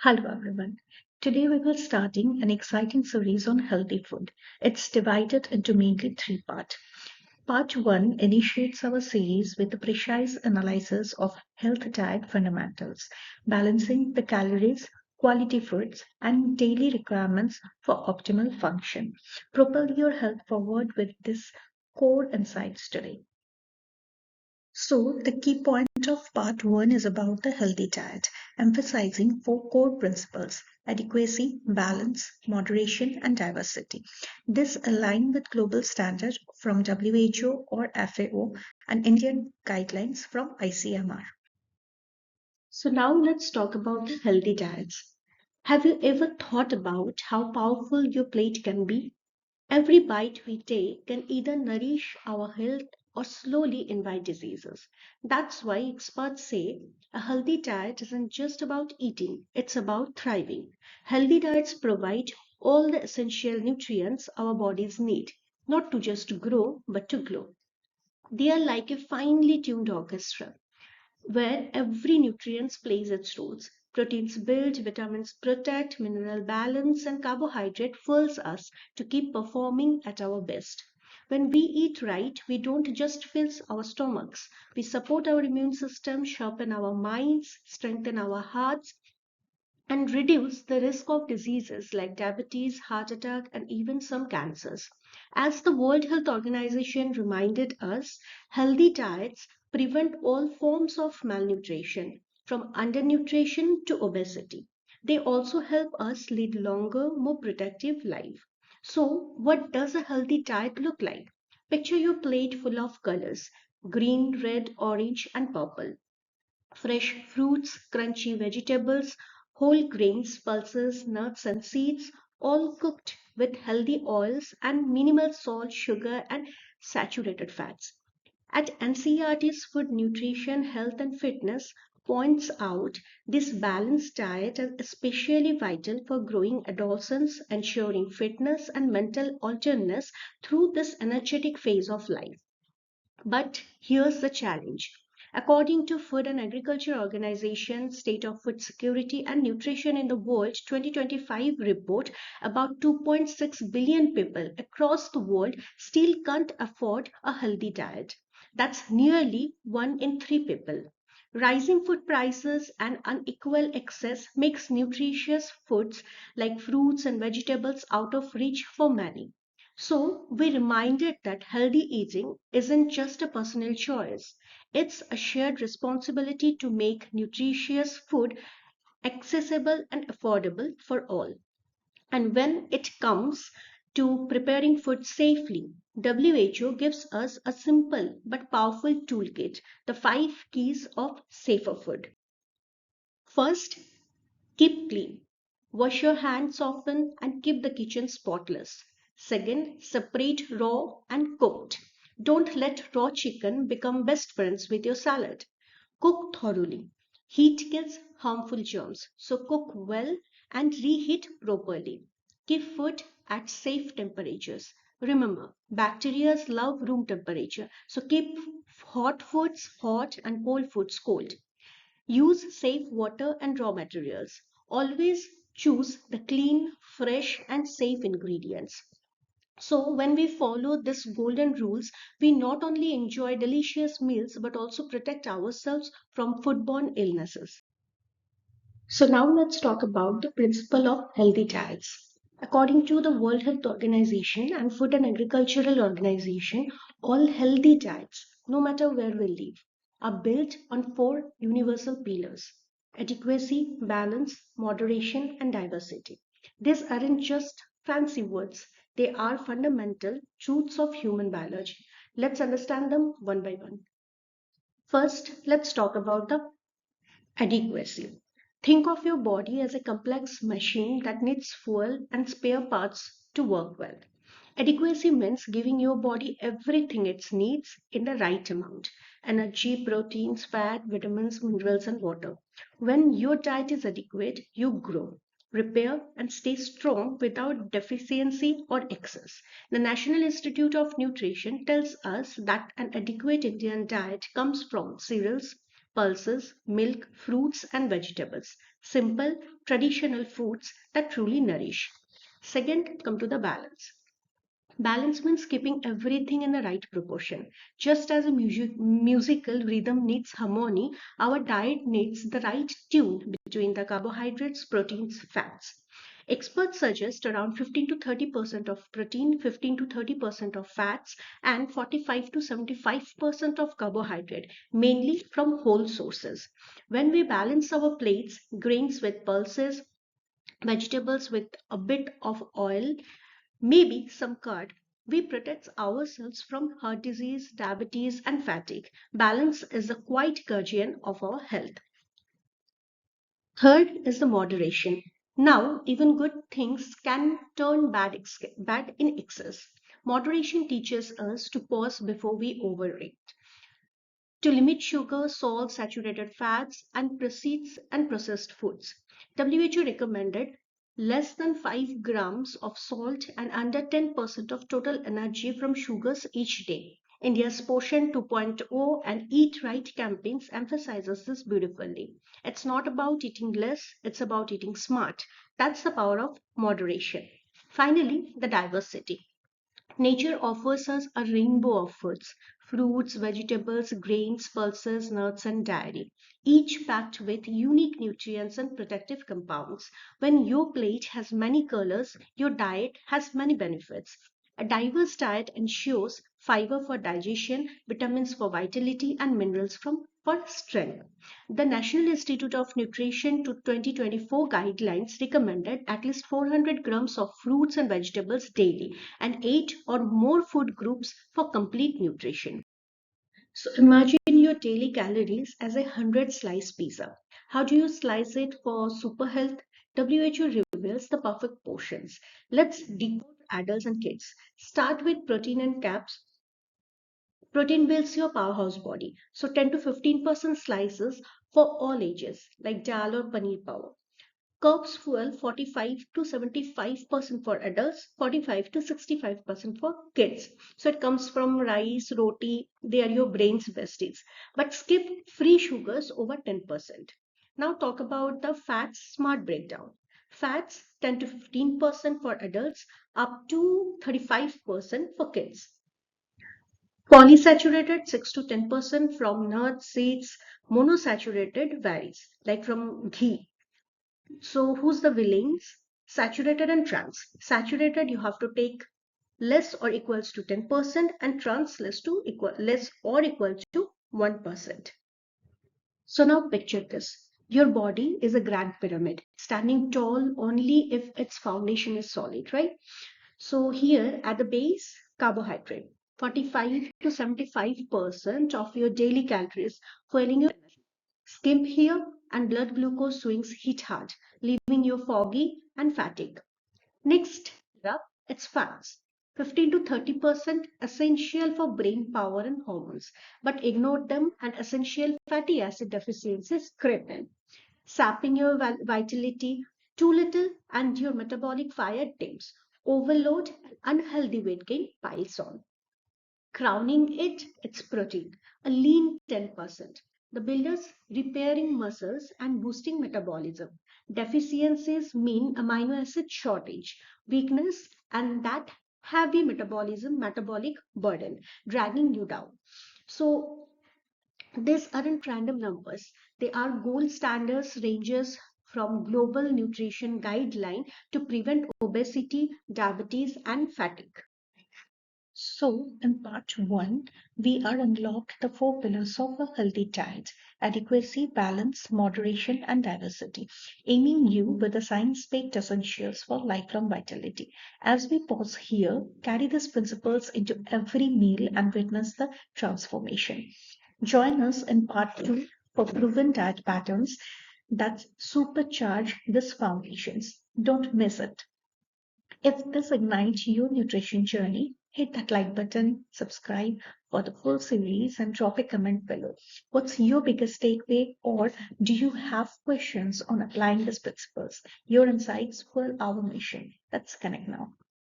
Hello everyone. Today we will starting an exciting series on healthy food. It's divided into mainly three parts. Part 1 initiates our series with a precise analysis of health diet fundamentals, balancing the calories, quality foods, and daily requirements for optimal function. Propel your health forward with this core insights today. So, the key point of part one is about the healthy diet, emphasizing four core principles: adequacy, balance, moderation, and diversity. This align with global standards from WHO or FAO and Indian guidelines from ICMR. So, now let's talk about the healthy diets. Have you ever thought about how powerful your plate can be? Every bite we take can either nourish our health or slowly invite diseases. That's why experts say a healthy diet isn't just about eating, it's about thriving. Healthy diets provide all the essential nutrients our bodies need, not to just grow, but to glow. They are like a finely tuned orchestra where every nutrient plays its roles. Proteins build, vitamins protect, mineral balance, and carbohydrate fills us to keep performing at our best. When we eat right, we don't just fill our stomachs. We support our immune system, sharpen our minds, strengthen our hearts, and reduce the risk of diseases like diabetes, heart attack, and even some cancers. As the World Health Organization reminded us, healthy diets prevent all forms of malnutrition, from undernutrition to obesity. They also help us lead longer, more productive life. So, what does a healthy diet look like? Picture your plate full of colors: green, red, orange, and purple. Fresh fruits, crunchy vegetables, whole grains, pulses, nuts, and seeds, all cooked with healthy oils and minimal salt, sugar, and saturated fats. At NCERT's Food Nutrition, Health and Fitness points out this balanced diet is especially vital for growing adolescents, ensuring fitness and mental alertness through this energetic phase of life. But here's the challenge. According to Food and Agriculture Organization State of Food Security and Nutrition in the World 2025 report, about 2.6 billion people across the world still can't afford a healthy diet. That's nearly 1 in 3 people. Rising food prices and unequal access makes nutritious foods like fruits and vegetables out of reach for many. So, we're reminded that healthy eating isn't just a personal choice, it's a shared responsibility to make nutritious food accessible and affordable for all. And when it comes to preparing food safely, WHO gives us a simple but powerful toolkit: the five keys of safer food. First, keep clean. Wash your hands often and keep the kitchen spotless. Second, separate raw and cooked. Don't let raw chicken become best friends with your salad. Cook thoroughly. Heat kills harmful germs, so cook well and reheat properly. Keep food at safe temperatures. Remember, bacteria love room temperature, so keep hot foods hot and cold foods cold. Use safe water and raw materials. Always choose the clean, fresh, and safe ingredients. So, when we follow these golden rules, we not only enjoy delicious meals but also protect ourselves from foodborne illnesses. So, now let's talk about the principle of healthy diets. According to the World Health Organization and Food and Agricultural Organization, all healthy diets, no matter where we live, are built on four universal pillars: adequacy, balance, moderation, and diversity. These aren't just fancy words, they are fundamental truths of human biology. Let's understand them one by one. First, let's talk about the adequacy. Think of your body as a complex machine that needs fuel and spare parts to work well. Adequacy means giving your body everything it needs in the right amount: energy, proteins, fat, vitamins, minerals, and water. When your diet is adequate, you grow, repair, and stay strong without deficiency or excess. The National Institute of Nutrition tells us that an adequate Indian diet comes from cereals, pulses, milk, fruits, and vegetables. Simple, traditional foods that truly nourish. Second, come to the balance. Balance means keeping everything in the right proportion. Just as a musical rhythm needs harmony, our diet needs the right tune between the carbohydrates, proteins, fats. Experts suggest around 15 to 30% of protein, 15 to 30% of fats, and 45 to 75% of carbohydrate, mainly from whole sources. When we balance our plates, grains with pulses, vegetables with a bit of oil, maybe some curd, we protect ourselves from heart disease, diabetes, and fatigue. Balance is the quiet guardian of our health. Third is the moderation. Now, even good things can turn bad in excess. Moderation teaches us to pause before we overeat, to limit sugar, salt, saturated fats, and processed foods. WHO recommended less than 5 grams of salt and under 10% of total energy from sugars each day. India's Portion 2.0 and Eat Right campaigns emphasizes this beautifully. It's not about eating less, it's about eating smart. That's the power of moderation. Finally, the diversity. Nature offers us a rainbow of foods: fruits, vegetables, grains, pulses, nuts, and dairy, each packed with unique nutrients and protective compounds. When your plate has many colors, your diet has many benefits. A diverse diet ensures fiber for digestion, vitamins for vitality, and minerals for strength. The National Institute of Nutrition to 2024 guidelines recommended at least 400 grams of fruits and vegetables daily and 8 or more food groups for complete nutrition. So imagine your daily calories as a 100 slice pizza. How do you slice it for super health? WHO reveals the perfect portions. Let's decode adults and kids. Start with protein and carbs. Protein builds your powerhouse body. So 10 to 15% slices for all ages, like dal or paneer power. Carbs fuel 45 to 75% for adults, 45 to 65% for kids. So it comes from rice, roti, they are your brain's besties. But skip free sugars over 10%. Now talk about the fats smart breakdown. Fats 10 to 15% for adults, up to 35% for kids. Polysaturated 6 to 10% from nuts, seeds. Monosaturated varies, like from ghee. So who's the villains? Saturated and trans. Saturated you have to take less or equals to 10% and trans less or equal to 1%. So now picture this. Your body is a grand pyramid, standing tall only if its foundation is solid, right? So here at the base, carbohydrate. 45 to 75% of your daily calories fueling your energy. Skimp here and blood glucose swings hit hard, leaving you foggy and fatigue. Next up, it's fats. 15 to 30% essential for brain power and hormones, but ignore them and essential fatty acid deficiencies creep in, sapping your vitality. Too little and your metabolic fire dims. Overload and unhealthy weight gain piles on. Crowning it, it's protein, a lean 10%. The builders repairing muscles and boosting metabolism. Deficiencies mean amino acid shortage, weakness, and that heavy metabolic burden, dragging you down. So these aren't random numbers. They are gold standards ranges from global nutrition guideline to prevent obesity, diabetes, and fatigue. So, in part one, we are unlocked the four pillars of a healthy diet: adequacy, balance, moderation, and diversity, aiming you with the science backed essentials for lifelong vitality. As we pause here, carry these principles into every meal and witness the transformation. Join us in part two for proven diet patterns that supercharge these foundations. Don't miss it. If this ignites your nutrition journey, hit that like button, subscribe for the full series, and drop a comment below. What's your biggest takeaway, or do you have questions on applying these principles? Your insights for our mission. Let's connect now.